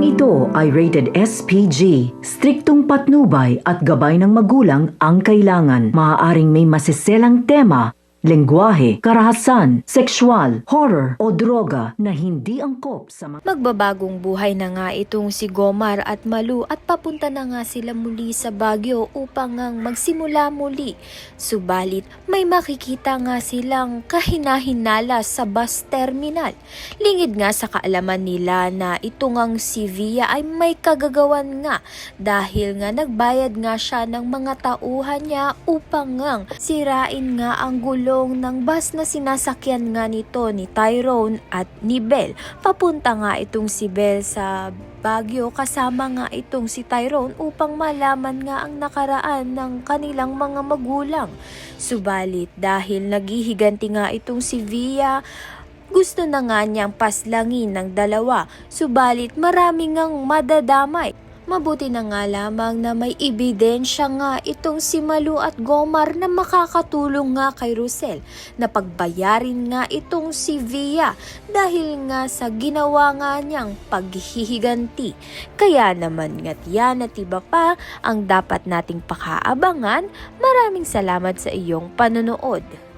ito ay rated SPG. Striktong patnubay at gabay ng magulang ang kailangan. Maaaring may masiselang tema, lengguwahe, karahasan, sexual, horror o droga na hindi angkop sa mga... Magbabagong buhay na nga itong si Gomar at Malu at papunta na nga sila muli sa Baguio upang ngang magsimula muli. Subalit may makikita nga silang kahinahinala sa bus terminal. Lingid nga sa kaalaman nila na ito ngang si Via ay may kagagawan nga dahil nga nagbayad nga siya ng mga tauhan niya upang ngang sirain nga ang gulo ng bus na sinasakyan nga nito ni Tyrone at ni Belle. Papunta nga itong si Belle sa Baguio kasama nga itong si Tyrone upang malaman nga ang nakaraan ng kanilang mga magulang. Subalit dahil naghihiganti nga itong si Via, gusto na nga niyang paslangin ng dalawa. Subalit marami ngang madadamay. Mabuti na nga lamang na may ebidensya nga itong si Malu at Gomar na makakatulong nga kay Rosel na pagbayarin nga itong si Via dahil nga sa ginawa nga niyang paghihiganti. Kaya naman nga't yan at iba pa ang dapat nating pakaabangan. Maraming salamat sa iyong panonood.